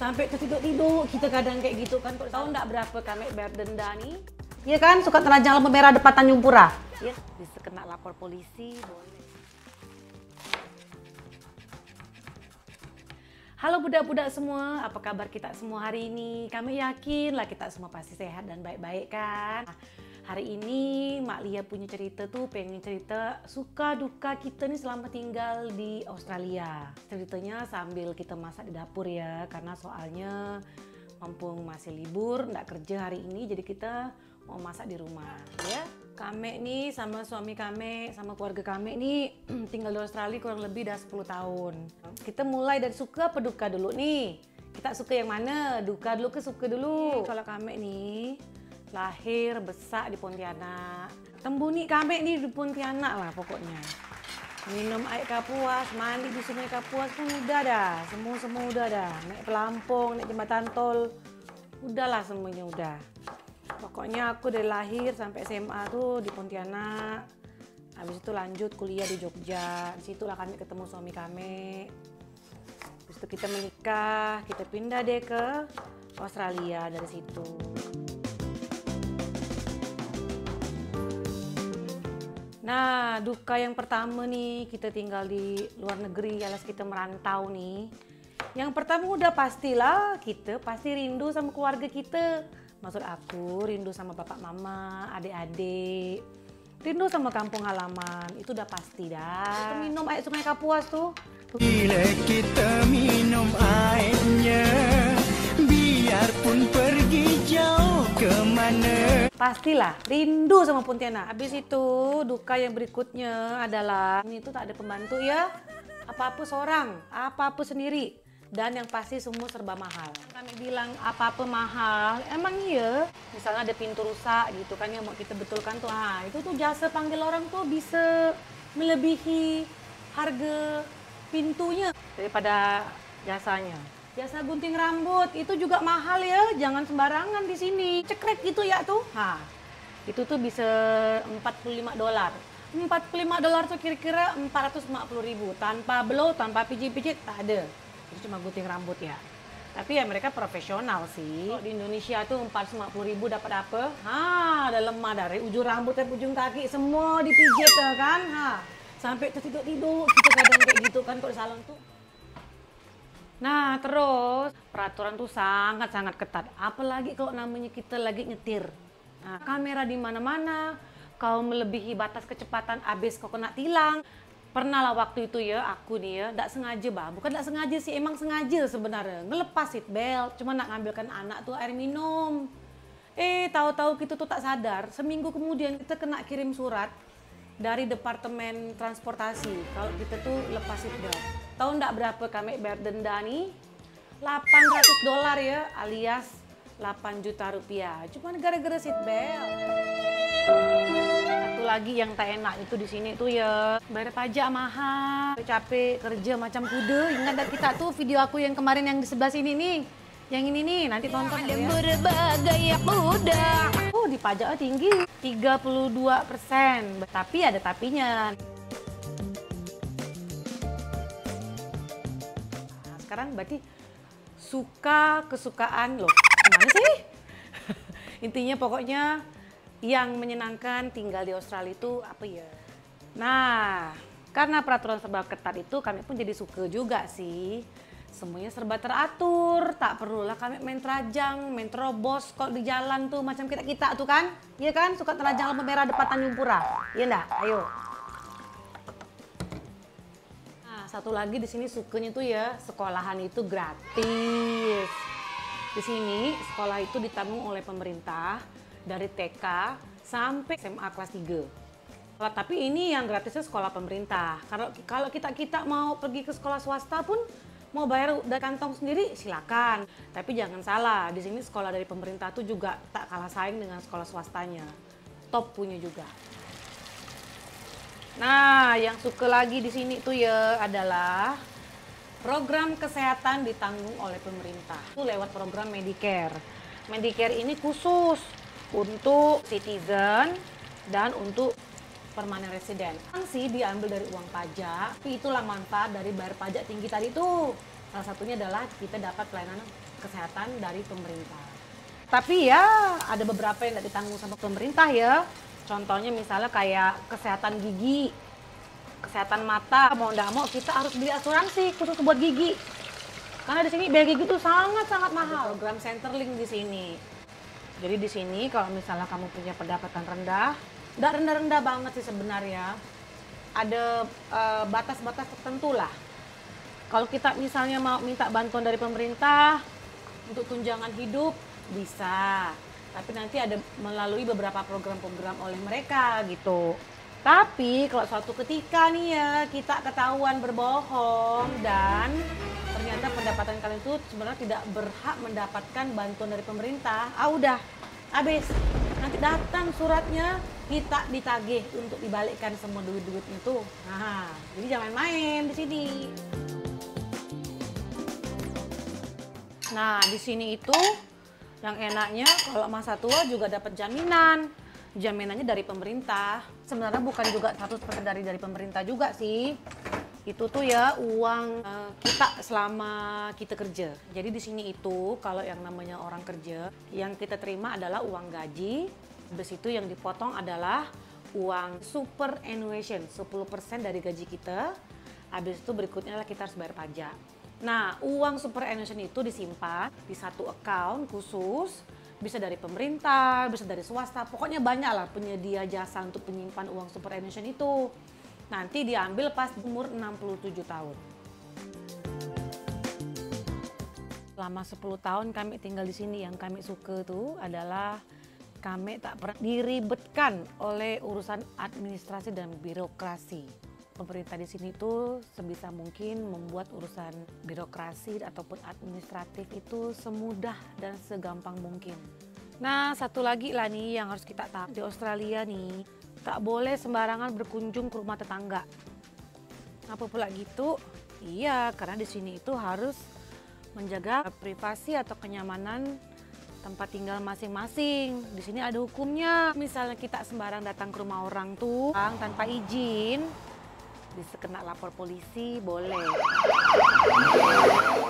Sampai tertidur-tidur kita kadang kayak gitu kan. Tahu nggak berapa kami bayar denda nih? Iya kan, suka terajang lampu merah depan Tanjung Pura. Iya, bisa kena lapor polisi, boleh. Halo budak-budak semua, apa kabar kita semua hari ini? Kami yakin lah kita semua pasti sehat dan baik-baik kan? Hari ini Mak Lia punya cerita tuh, pengen cerita suka duka kita nih selama tinggal di Australia. Ceritanya sambil kita masak di dapur ya, karena soalnya mumpung masih libur, nggak kerja hari ini, jadi kita mau masak di rumah ya. Kami nih sama suami kami, sama keluarga kami nih tinggal di Australia kurang lebih udah 10 tahun. Kita mulai dari suka apa duka dulu nih? Kita suka yang mana? Duka dulu ke suka dulu? Kalau kami nih lahir besar di Pontianak. Tembuni kami nih di Pontianak lah pokoknya. Minum air Kapuas, mandi di sungai Kapuas pun udah dah. Semua udah dah. Naik pelampung, naik jembatan tol. Udahlah semuanya udah. Pokoknya aku dari lahir sampai SMA tuh di Pontianak. Habis itu lanjut kuliah di Jogja. Disitulah kami ketemu suami kami. Habis itu kita menikah, kita pindah deh ke Australia dari situ. Nah, duka yang pertama nih, kita tinggal di luar negeri, alias kita merantau nih. Yang pertama udah pastilah, kita pasti rindu sama keluarga kita. Maksud aku, rindu sama bapak mama, adik-adik. Rindu sama kampung halaman, itu udah pasti dah. Kita minum air sungai Kapuas tuh. Bila kita minum airnya, biarpun pergi jauh kemana. Pastilah rindu sama Pontianak. Habis itu duka yang berikutnya adalah ini tuh tak ada pembantu ya. Apa-apa seorang, apa-apa sendiri. Dan yang pasti semua serba mahal. Kami bilang apa-apa mahal, emang iya. Misalnya ada pintu rusak gitu kan yang mau kita betulkan tuh. Nah, itu tuh jasa panggil orang tuh bisa melebihi harga pintunya daripada jasanya. Jasa gunting rambut itu juga mahal ya, jangan sembarangan di sini. Cekrek gitu ya tuh. Nah, itu tuh bisa $45. $45 tuh kira-kira 450.000 tanpa blow, tanpa pijit-pijit tak ada. Itu cuma gunting rambut ya. Tapi ya mereka profesional sih. Di Indonesia tuh 450.000 dapat apa? Ada lemah dari ujung rambut sampai ujung kaki semua dipijit kan. Sampai tertidur-tidur kita kadang kayak gitu kan kalau di salon tuh. Nah, terus peraturan tuh sangat-sangat ketat. Apalagi kalau namanya kita lagi nyetir. Nah, kamera di mana-mana, kau melebihi batas kecepatan, abis kau kena tilang. Pernah lah waktu itu ya, aku nih ya, nggak sengaja bukan nggak sengaja sih, emang sengaja sebenarnya. Ngelepas seat belt, cuma nak ngambilkan anak tuh air minum. Tahu-tahu kita tuh tak sadar, seminggu kemudian kita kena kirim surat dari Departemen Transportasi kalau kita tuh lepas seat belt. Tahu nggak berapa kami bayar denda nih? $800 ya, alias 8 juta rupiah. Cuma gara-gara seat belt. Satu lagi yang tak enak itu di sini tuh ya, bayar pajak mahal. Capek kerja macam kuda. Ingat gak kita tuh video aku yang kemarin yang di sebelah sini nih. Yang ini nih, nanti tonton ya. Berbagai muda. Dipajaknya tinggi, 32%. Tapi ada tapinya. Nah, sekarang berarti suka kesukaan loh. Gimana sih? Intinya pokoknya yang menyenangkan tinggal di Australia itu apa ya? Nah, karena peraturan serba ketat itu kami pun jadi suka juga sih. Semuanya serba teratur, tak perlulah kami main terajang, main terobos kok di jalan tuh macam kita tuh kan. Iya kan, suka terajang lampu merah depan Tanjung Pura. Iya enggak? Ayo. Nah, satu lagi di sini sukanya tuh ya, sekolahan itu gratis. Di sini sekolah itu ditanggung oleh pemerintah dari TK sampai SMA kelas 3. Tapi ini yang gratisnya sekolah pemerintah. Kalau kita mau pergi ke sekolah swasta pun mau bayar dari kantong sendiri silakan. Tapi jangan salah, di sini sekolah dari pemerintah tuh juga tak kalah saing dengan sekolah swastanya. Top punya juga. Nah, yang suka lagi di sini tuh ya adalah program kesehatan ditanggung oleh pemerintah. Itu lewat program Medicare. Medicare ini khusus untuk citizen dan untuk permanent resident. Sanksi diambil dari uang pajak, tapi itulah manfaat dari bayar pajak tinggi tadi tuh. Salah satunya adalah kita dapat pelayanan kesehatan dari pemerintah. Tapi ya ada beberapa yang tidak ditanggung sama pemerintah ya. Contohnya misalnya kayak kesehatan gigi, kesehatan mata. Mau nggak mau kita harus beli asuransi khusus buat gigi. Karena di sini biaya gigi itu sangat-sangat mahal. Ada program Centerlink di sini. Jadi di sini kalau misalnya kamu punya pendapatan rendah, nggak rendah-rendah banget sih sebenarnya. Ada batas-batas tertentu lah. Kalau kita misalnya mau minta bantuan dari pemerintah untuk tunjangan hidup, bisa. Tapi nanti ada melalui beberapa program-program oleh mereka gitu. Tapi kalau suatu ketika nih ya kita ketahuan berbohong dan ternyata pendapatan kalian itu sebenarnya tidak berhak mendapatkan bantuan dari pemerintah, udah habis. Nanti datang suratnya, kita ditagih untuk dibalikkan semua duit-duitnya tuh. Nah, jadi jangan main di sini. Nah, di sini itu yang enaknya kalau masa tua juga dapat jaminan. Jaminannya dari pemerintah. Sebenarnya bukan juga 100% dari pemerintah juga sih. Itu tuh ya uang kita selama kita kerja. Jadi di sini itu kalau yang namanya orang kerja, yang kita terima adalah uang gaji. Habis itu yang dipotong adalah uang superannuation, 10% dari gaji kita. Habis itu berikutnya lah kita harus bayar pajak. Nah, uang superannuation itu disimpan di satu account khusus, bisa dari pemerintah, bisa dari swasta, pokoknya banyak lah penyedia jasa untuk penyimpan uang superannuation itu. Nanti diambil pas umur 67 tahun. Selama 10 tahun kami tinggal di sini, yang kami suka tuh adalah kami tak pernah diribetkan oleh urusan administrasi dan birokrasi. Pemerintah di sini tuh sebisa mungkin membuat urusan birokrasi ataupun administratif itu semudah dan segampang mungkin. Nah, satu lagi lah nih yang harus kita tahu. Di Australia nih, tak boleh sembarangan berkunjung ke rumah tetangga. Apa pula gitu? Iya, karena di sini itu harus menjaga privasi atau kenyamanan tempat tinggal masing-masing. Di sini ada hukumnya. Misalnya kita sembarang datang ke rumah orang tuh tanpa izin, bisa kena lapor polisi, boleh.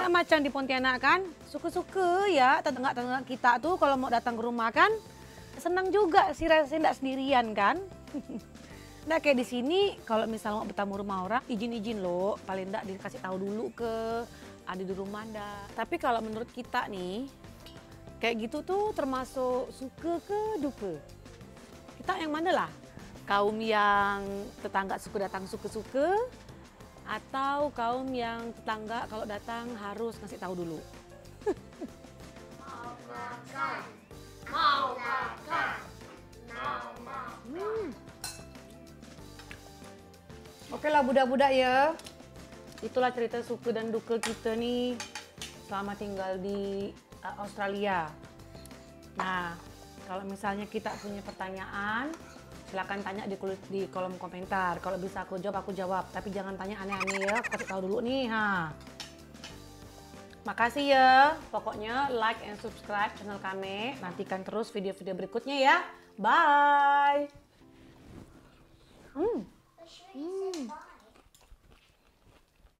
Nah, macam di Pontianak kan, suka-suka ya tetangga-tetangga kita tuh kalau mau datang ke rumah kan, senang juga sih rasanya nggak sendirian kan. Nah kayak di sini kalau misalnya mau bertamu rumah orang, izin-izin loh, paling nggak dikasih tahu dulu ke ada di rumah ndak. Tapi kalau menurut kita nih, kayak gitu tuh termasuk suka ke duka. Kita yang mana lah? Kaum yang tetangga suka datang suka-suka, atau kaum yang tetangga kalau datang harus ngasih tahu dulu? Mau makan, mau makan, mau. Oke lah budak-budak ya, itulah cerita suka dan duka kita nih selama tinggal di Australia. Nah, kalau misalnya kita punya pertanyaan, silakan tanya di kolom komentar. Kalau bisa aku jawab. Tapi jangan tanya aneh-aneh ya, aku kasih tahu dulu nih. Makasih ya, pokoknya like and subscribe channel kami. Nantikan terus video-video berikutnya ya. Bye.